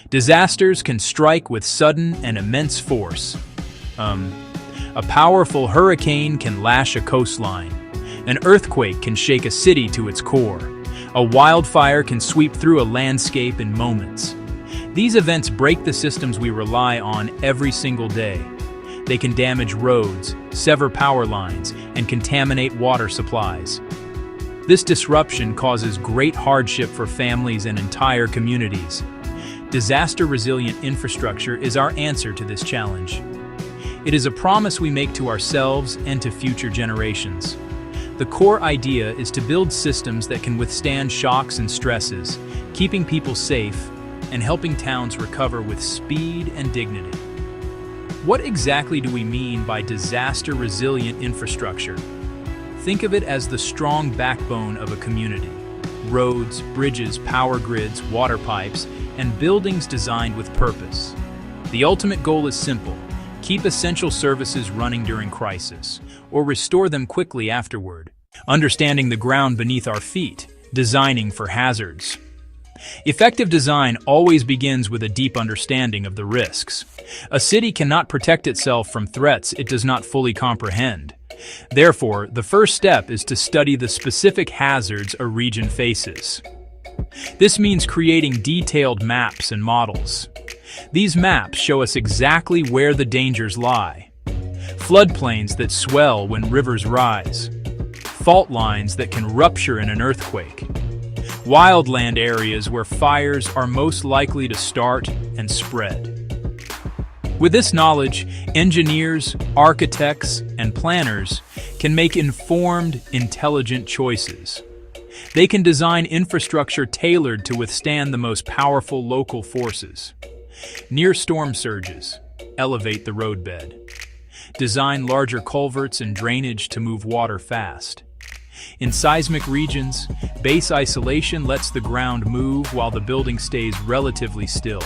Disasters can strike with sudden and immense force. A powerful hurricane can lash a coastline. An earthquake can shake a city to its core. A wildfire can sweep through a landscape in moments. These events break the systems we rely on every single day. They can damage roads, sever power lines, and contaminate water supplies. This disruption causes great hardship for families and entire communities. Disaster-resilient infrastructure is our answer to this challenge. It is a promise we make to ourselves and to future generations. The core idea is to build systems that can withstand shocks and stresses, keeping people safe and helping towns recover with speed and dignity. What exactly do we mean by disaster-resilient infrastructure? Think of it as the strong backbone of a community. Roads, bridges, power grids, water pipes, and buildings designed with purpose. The ultimate goal is simple: keep essential services running during crisis, or restore them quickly afterward. Understanding the ground beneath our feet, designing for hazards. Effective design always begins with a deep understanding of the risks. A city cannot protect itself from threats it does not fully comprehend. Therefore, the first step is to study the specific hazards a region faces. This means creating detailed maps and models. These maps show us exactly where the dangers lie. Floodplains that swell when rivers rise. Fault lines that can rupture in an earthquake. Wildland areas where fires are most likely to start and spread. With this knowledge, engineers, architects, and planners can make informed, intelligent choices. They can design infrastructure tailored to withstand the most powerful local forces. Near storm surges, elevate the roadbed. Design larger culverts and drainage to move water fast. In seismic regions, base isolation lets the ground move while the building stays relatively still.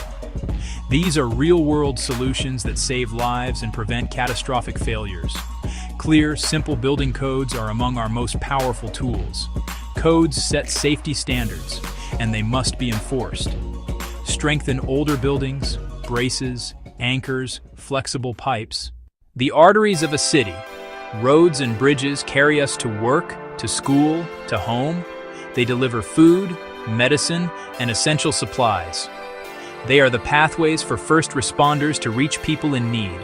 These are real-world solutions that save lives and prevent catastrophic failures. Clear, simple building codes are among our most powerful tools. Codes set safety standards, and they must be enforced. Strengthen older buildings, braces, anchors, flexible pipes. The arteries of a city. Roads and bridges carry us to work, to school, to home. They deliver food, medicine, and essential supplies. They are the pathways for first responders to reach people in need.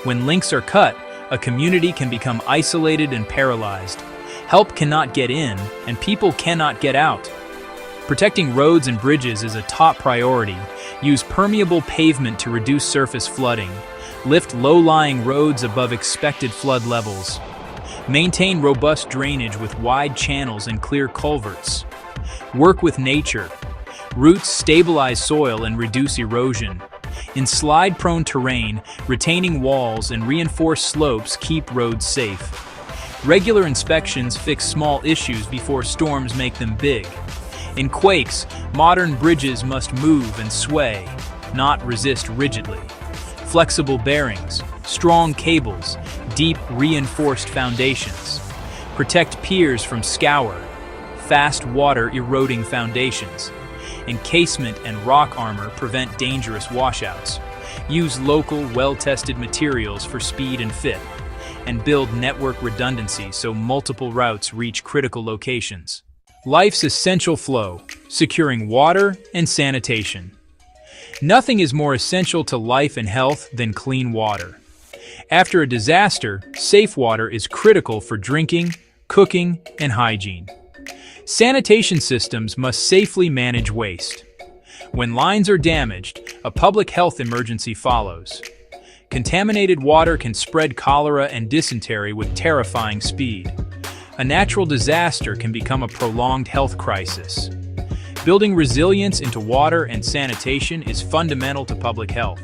When links are cut, a community can become isolated and paralyzed. Help cannot get in, and people cannot get out. Protecting roads and bridges is a top priority. Use permeable pavement to reduce surface flooding. Lift low-lying roads above expected flood levels. Maintain robust drainage with wide channels and clear culverts. Work with nature. Roots stabilize soil and reduce erosion. In slide-prone terrain, retaining walls and reinforced slopes keep roads safe. Regular inspections fix small issues before storms make them big. In quakes, modern bridges must move and sway, not resist rigidly. Flexible bearings, strong cables, deep reinforced foundations. Protect piers from scour, fast water eroding foundations. Encasement and rock armor prevent dangerous washouts. Use local, well-tested materials for speed and fit. And build network redundancy so multiple routes reach critical locations. Life's essential flow, securing water and sanitation. Nothing is more essential to life and health than clean water. After a disaster, safe water is critical for drinking, cooking, and hygiene. Sanitation systems must safely manage waste. When lines are damaged, a public health emergency follows. Contaminated water can spread cholera and dysentery with terrifying speed. A natural disaster can become a prolonged health crisis. Building resilience into water and sanitation is fundamental to public health.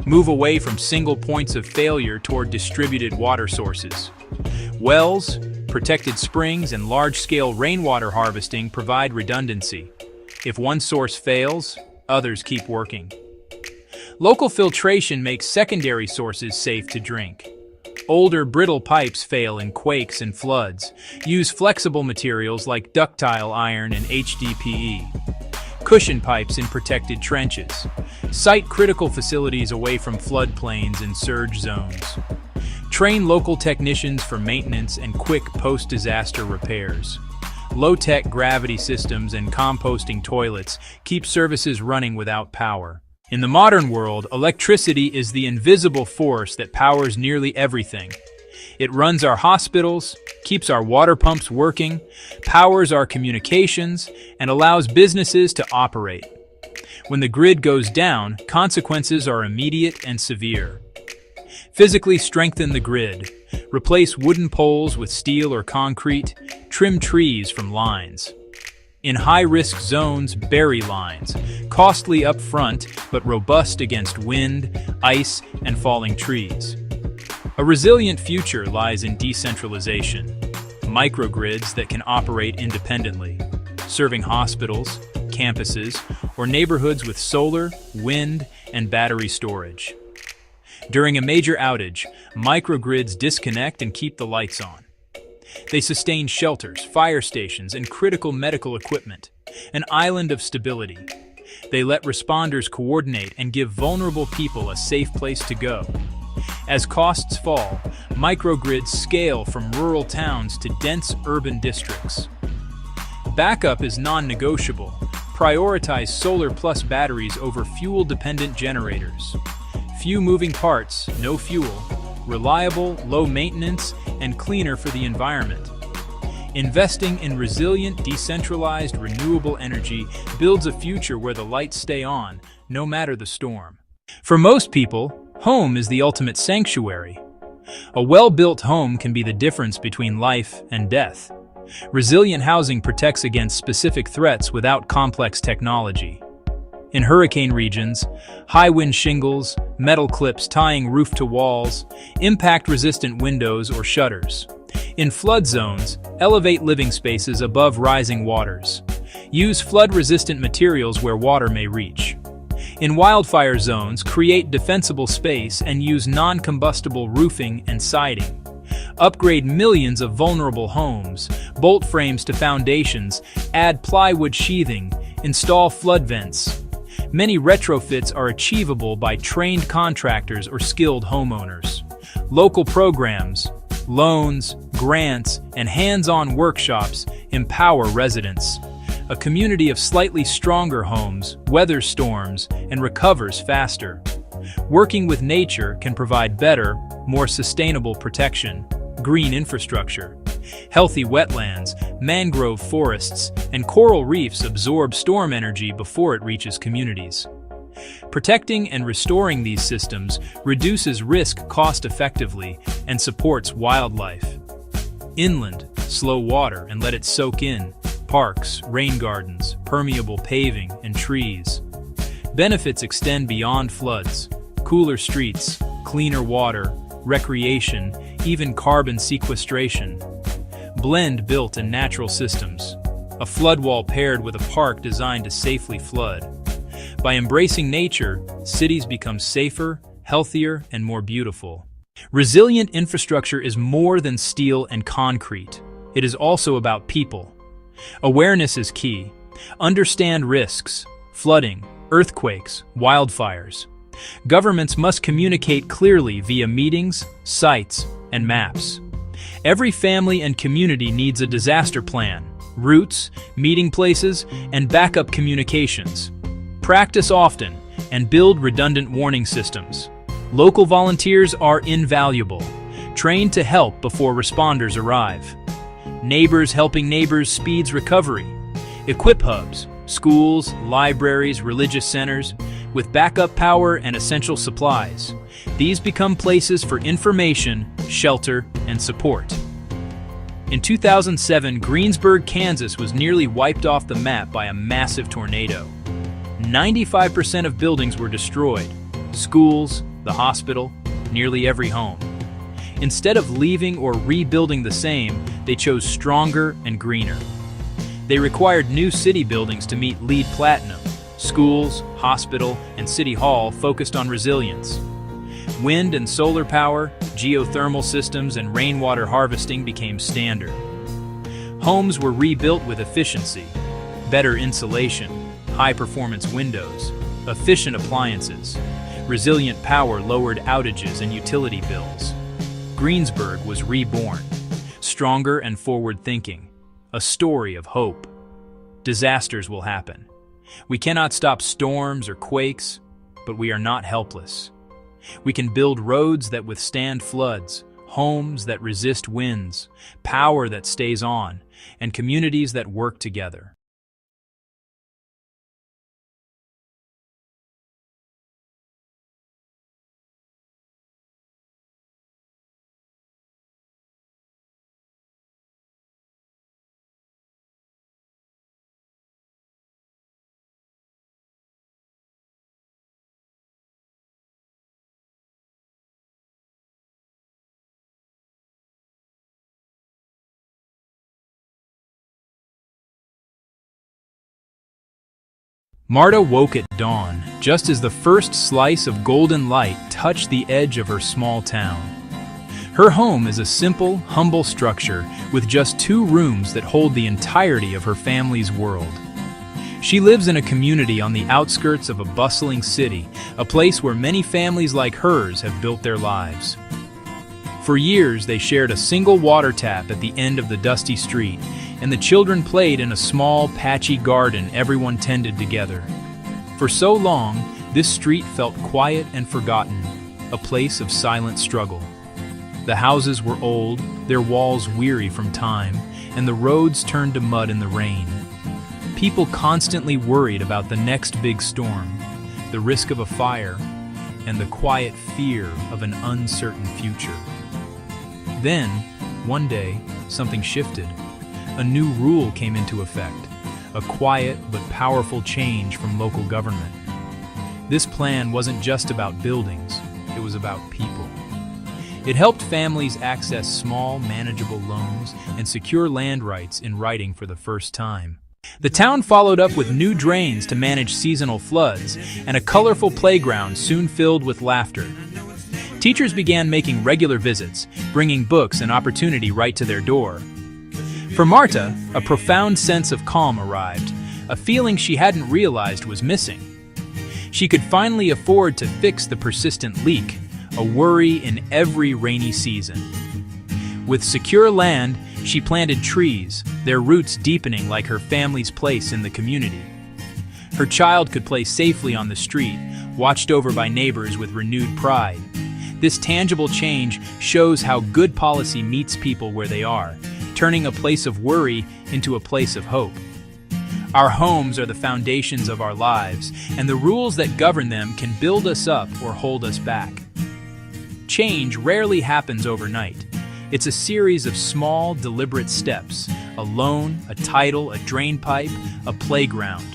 Move away from single points of failure toward distributed water sources. Wells, protected springs, and large-scale rainwater harvesting provide redundancy. If one source fails, others keep working. Local filtration makes secondary sources safe to drink. Older, brittle pipes fail in quakes and floods. Use flexible materials like ductile iron and HDPE. cushion pipes in protected trenches. Site critical facilities away from floodplains and surge zones. Train local technicians for maintenance and quick post-disaster repairs. Low-tech gravity systems and composting toilets keep services running without power. In the modern world, electricity is the invisible force that powers nearly everything. It runs our hospitals, keeps our water pumps working, powers our communications, and allows businesses to operate. When the grid goes down, consequences are immediate and severe. Physically strengthen the grid. Replace wooden poles with steel or concrete. Trim trees from lines. In high-risk zones, bury lines. Costly up front, but robust against wind, ice, and falling trees. A resilient future lies in decentralization. Microgrids that can operate independently, serving hospitals, campuses, or neighborhoods with solar, wind, and battery storage. During a major outage, microgrids disconnect and keep the lights on. They sustain shelters, fire stations, and critical medical equipment, an island of stability. They let responders coordinate and give vulnerable people a safe place to go. As costs fall, microgrids scale from rural towns to dense urban districts. Backup is non-negotiable. Prioritize solar plus batteries over fuel-dependent generators. Few moving parts, no fuel, reliable, low maintenance, and cleaner for the environment. Investing in resilient, decentralized, renewable energy builds a future where the lights stay on, no matter the storm. For most people, home is the ultimate sanctuary. A well-built home can be the difference between life and death. Resilient housing protects against specific threats without complex technology. In hurricane regions, high-wind shingles, metal clips tying roof to walls, impact-resistant windows or shutters. In flood zones, elevate living spaces above rising waters. Use flood-resistant materials where water may reach. In wildfire zones, create defensible space and use non-combustible roofing and siding. Upgrade millions of vulnerable homes, bolt frames to foundations, add plywood sheathing, install flood vents. Many retrofits are achievable by trained contractors or skilled homeowners. Local programs, loans, grants, and hands-on workshops empower residents. A community of slightly stronger homes weathers storms and recovers faster. Working with nature can provide better, more sustainable protection. Green infrastructure. Healthy wetlands, mangrove forests, and coral reefs absorb storm energy before it reaches communities. Protecting and restoring these systems reduces risk cost-effectively and supports wildlife. Inland, slow water and let it soak in. Parks, rain gardens, permeable paving, and trees. Benefits extend beyond floods. Cooler streets, cleaner water, recreation, even carbon sequestration. Blend built and natural systems. A flood wall paired with a park designed to safely flood. By embracing nature, cities become safer, healthier, and more beautiful. Resilient infrastructure is more than steel and concrete. It is also about people. Awareness is key. Understand risks, flooding, earthquakes, wildfires. Governments must communicate clearly via meetings, sites, and maps. Every family and community needs a disaster plan, routes, meeting places, and backup communications. Practice often and build redundant warning systems. Local volunteers are invaluable. Train to help before responders arrive. Neighbors helping neighbors speeds recovery. Equip hubs, schools, libraries, religious centers, with backup power and essential supplies. These become places for information, shelter, and support. In 2007, Greensburg, Kansas was nearly wiped off the map by a massive tornado. 95% of buildings were destroyed. Schools, the hospital, nearly every home. Instead of leaving or rebuilding the same, they chose stronger and greener. They required new city buildings to meet LEED Platinum. Schools, hospital, and city hall focused on resilience. Wind and solar power, geothermal systems, and rainwater harvesting became standard. Homes were rebuilt with efficiency, better insulation, high-performance windows, efficient appliances. Resilient power lowered outages and utility bills. Greensburg was reborn, stronger and forward-thinking, a story of hope. Disasters will happen. We cannot stop storms or quakes, but we are not helpless. We can build roads that withstand floods, homes that resist winds, power that stays on, and communities that work together. Marta woke at dawn, just as the first slice of golden light touched the edge of her small town. Her home is a simple, humble structure with just 2 rooms that hold the entirety of her family's world. She lives in a community on the outskirts of a bustling city, a place where many families like hers have built their lives. For years, they shared a single water tap at the end of the dusty street, and the children played in a small, patchy garden everyone tended together. For so long, this street felt quiet and forgotten, a place of silent struggle. The houses were old, their walls weary from time, and the roads turned to mud in the rain. People constantly worried about the next big storm, the risk of a fire, and the quiet fear of an uncertain future. Then, one day, something shifted. A new rule came into effect, a quiet but powerful change from local government. This plan wasn't just about buildings, it was about people. It helped families access small, manageable loans and secure land rights in writing for the first time. The town followed up with new drains to manage seasonal floods, and a colorful playground soon filled with laughter. Teachers began making regular visits, bringing books and opportunity right to their door. For Marta, a profound sense of calm arrived, a feeling she hadn't realized was missing. She could finally afford to fix the persistent leak, a worry in every rainy season. With secure land, she planted trees, their roots deepening like her family's place in the community. Her child could play safely on the street, watched over by neighbors with renewed pride. This tangible change shows how good policy meets people where they are, turning a place of worry into a place of hope. Our homes are the foundations of our lives, and the rules that govern them can build us up or hold us back. Change rarely happens overnight. It's a series of small, deliberate steps: a loan, a title, a drain pipe, a playground.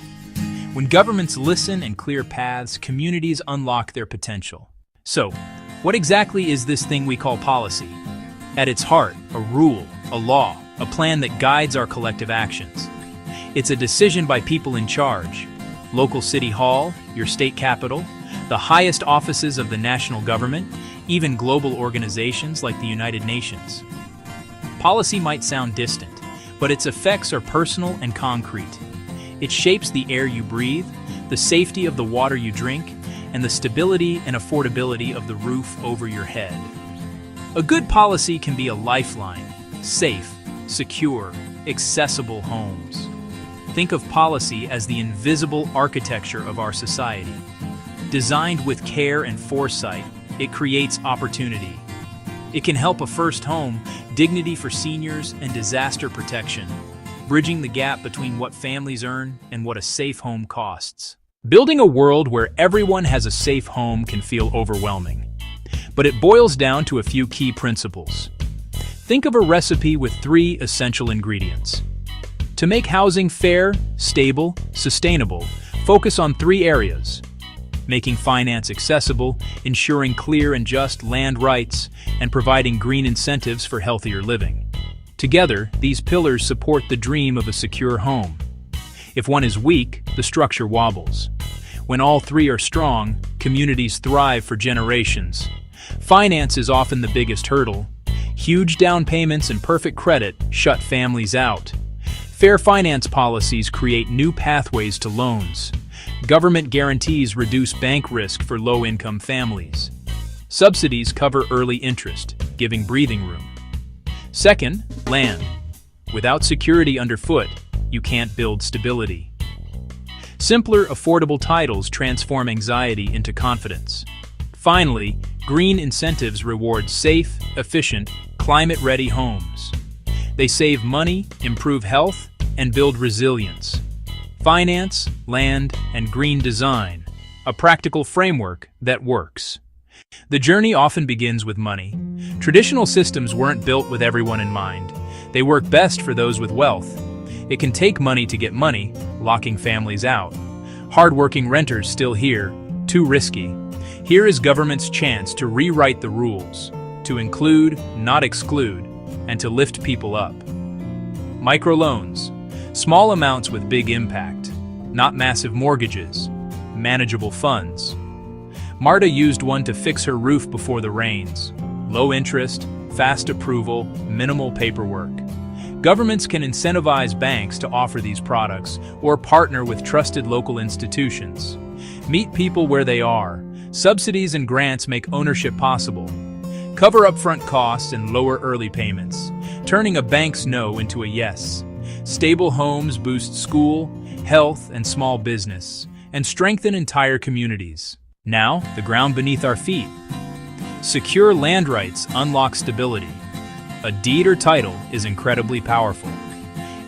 When governments listen and clear paths, communities unlock their potential. So, what exactly is this thing we call policy? At its heart, a rule, a law, a plan that guides our collective actions. It's a decision by people in charge: local city hall, your state capital, the highest offices of the national government, even global organizations like the United Nations. Policy might sound distant, but its effects are personal and concrete. It shapes the air you breathe, the safety of the water you drink, and the stability and affordability of the roof over your head. A good policy can be a lifeline: safe, secure, accessible homes. Think of policy as the invisible architecture of our society. Designed with care and foresight, it creates opportunity. It can help a first home, dignity for seniors, and disaster protection, bridging the gap between what families earn and what a safe home costs. Building a world where everyone has a safe home can feel overwhelming, but it boils down to a few key principles. Think of a recipe with 3 essential ingredients. To make housing fair, stable, sustainable, focus on 3 areas: making finance accessible, ensuring clear and just land rights, and providing green incentives for healthier living. Together, these pillars support the dream of a secure home. If one is weak, the structure wobbles. When all 3 are strong, communities thrive for generations. Finance is often the biggest hurdle. Huge down payments and perfect credit shut families out. Fair finance policies create new pathways to loans. Government guarantees reduce bank risk for low-income families. Subsidies cover early interest, giving breathing room. Second, land. Without security underfoot, you can't build stability. Simpler, affordable titles transform anxiety into confidence. Finally, green incentives reward safe, efficient, climate-ready homes. They save money, improve health, and build resilience. Finance, land, and green design, a practical framework that works. The journey often begins with money. Traditional systems weren't built with everyone in mind. They work best for those with wealth. It can take money to get money, locking families out. Hard-working renters still here, too risky. Here is government's chance to rewrite the rules, to include, not exclude, and to lift people up. Microloans, small amounts with big impact, not massive mortgages, manageable funds. Marta used one to fix her roof before the rains. Low interest, fast approval, minimal paperwork. Governments can incentivize banks to offer these products or partner with trusted local institutions. Meet people where they are. Subsidies and grants make ownership possible. Cover upfront costs and lower early payments, turning a bank's no into a yes. Stable homes boost school, health, and small business, and strengthen entire communities. Now, the ground beneath our feet. Secure land rights unlock stability. A deed or title is incredibly powerful.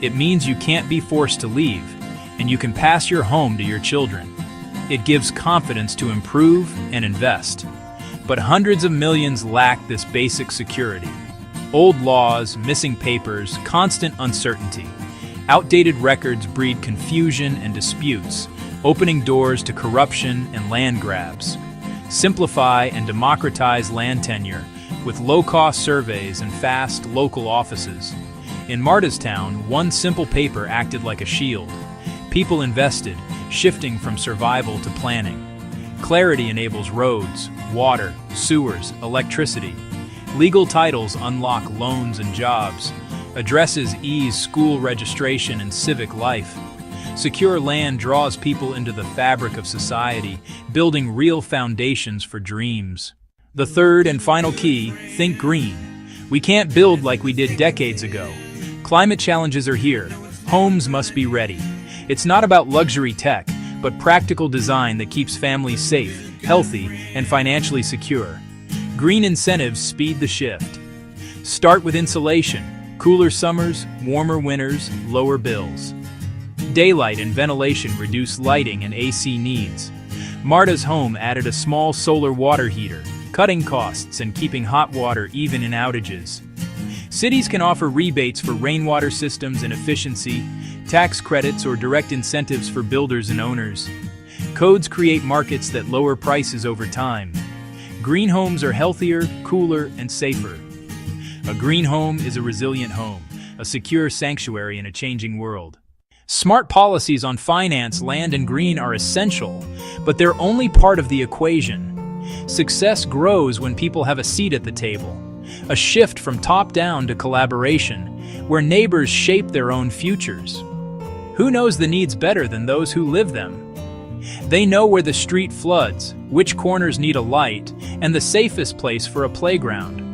It means you can't be forced to leave, and you can pass your home to your children. It gives confidence to improve and invest. But hundreds of millions lack this basic security. Old laws, missing papers, constant uncertainty. Outdated records breed confusion and disputes, opening doors to corruption and land grabs. Simplify and democratize land tenure with low-cost surveys and fast local offices. In Marta's town, one simple paper acted like a shield. People invested, shifting from survival to planning. Clarity enables roads, water, sewers, electricity. Legal titles unlock loans and jobs. Addresses ease school registration and civic life. Secure land draws people into the fabric of society, building real foundations for dreams. The third and final key, think green. We can't build like we did decades ago. Climate challenges are here. Homes must be ready. It's not about luxury tech, but practical design that keeps families safe, healthy, and financially secure. Green incentives speed the shift. Start with insulation. Cooler summers, warmer winters, lower bills. Daylight and ventilation reduce lighting and AC needs. Marta's home added a small solar water heater, cutting costs and keeping hot water even in outages. Cities can offer rebates for rainwater systems and efficiency, tax credits or direct incentives for builders and owners. Codes create markets that lower prices over time. Green homes are healthier, cooler, and safer. A green home is a resilient home, a secure sanctuary in a changing world. Smart policies on finance, land, and green are essential, but they're only part of the equation. Success grows when people have a seat at the table, a shift from top-down to collaboration, where neighbors shape their own futures. Who knows the needs better than those who live them? They know where the street floods, which corners need a light, and the safest place for a playground.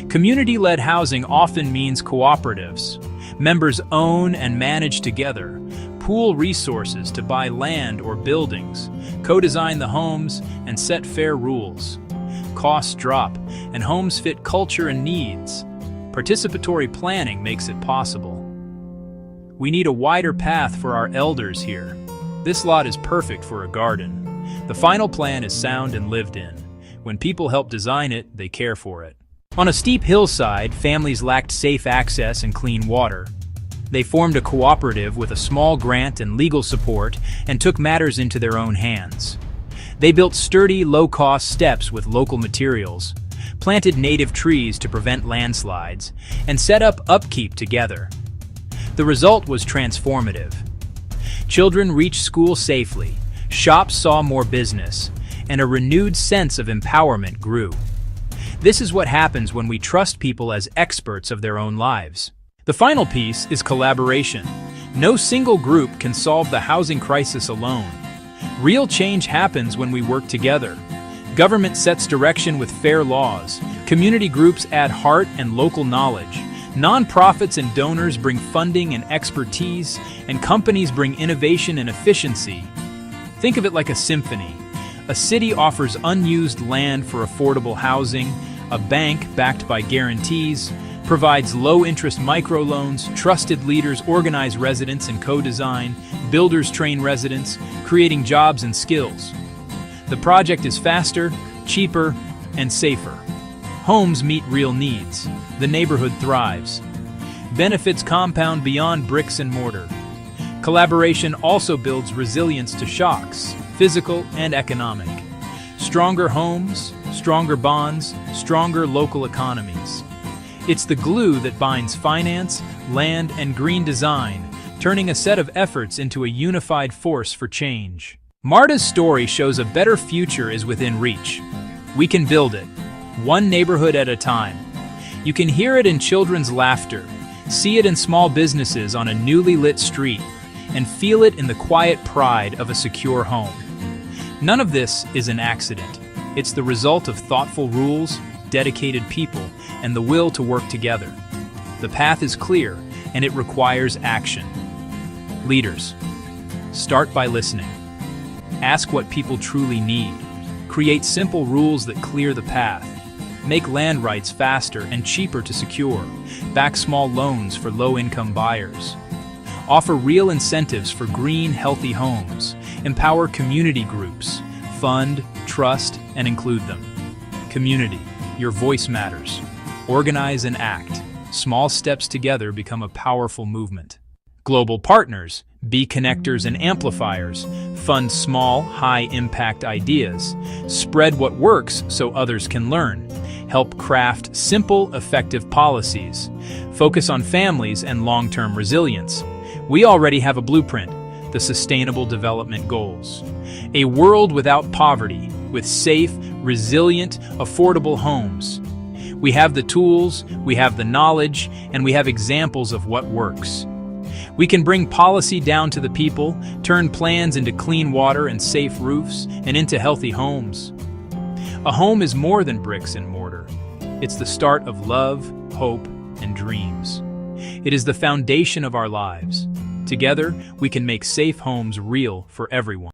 Community-led housing often means cooperatives. Members own and manage together, pool resources to buy land or buildings, co-design the homes, and set fair rules. Costs drop, and homes fit culture and needs. Participatory planning makes it possible. We need a wider path for our elders here. This lot is perfect for a garden. The final plan is sound and lived in. When people help design it, they care for it. On a steep hillside, families lacked safe access and clean water. They formed a cooperative with a small grant and legal support and took matters into their own hands. They built sturdy, low-cost steps with local materials, planted native trees to prevent landslides, and set up upkeep together. The result was transformative. Children reached school safely, shops saw more business, and a renewed sense of empowerment grew. This is what happens when we trust people as experts of their own lives. The final piece is collaboration. No single group can solve the housing crisis alone. Real change happens when we work together. Government sets direction with fair laws. Community groups add heart and local knowledge. Nonprofits and donors bring funding and expertise, and companies bring innovation and efficiency. Think of it like a symphony. A city offers unused land for affordable housing, a bank backed by guarantees provides low-interest microloans, trusted leaders organize residents and co-design, builders train residents, creating jobs and skills. The project is faster, cheaper, and safer. Homes meet real needs. The neighborhood thrives. Benefits compound beyond bricks and mortar. Collaboration also builds resilience to shocks, physical and economic. Stronger homes, stronger bonds, stronger local economies. It's the glue that binds finance, land, and green design, turning a set of efforts into a unified force for change. MARTA's story shows a better future is within reach. We can build it, one neighborhood at a time. You can hear it in children's laughter, see it in small businesses on a newly lit street, and feel it in the quiet pride of a secure home. None of this is an accident. It's the result of thoughtful rules, dedicated people, and the will to work together. The path is clear, and it requires action. Leaders, start by listening. Ask what people truly need. Create simple rules that clear the path. Make land rights faster and cheaper to secure. Back small loans for low-income buyers. Offer real incentives for green, healthy homes. Empower community groups. Fund, trust, and include them. Community, your voice matters. Organize and act. Small steps together become a powerful movement. Global partners, be connectors and amplifiers. Fund small, high-impact ideas. Spread what works so others can learn. Help craft simple, effective policies. Focus on families and long-term resilience. We already have a blueprint, the Sustainable Development Goals. A world without poverty, with safe, resilient, affordable homes. We have the tools, we have the knowledge, and we have examples of what works. We can bring policy down to the people, turn plans into clean water and safe roofs, and into healthy homes. A home is more than bricks and mortar. It's the start of love, hope, and dreams. It is the foundation of our lives. Together, we can make safe homes real for everyone.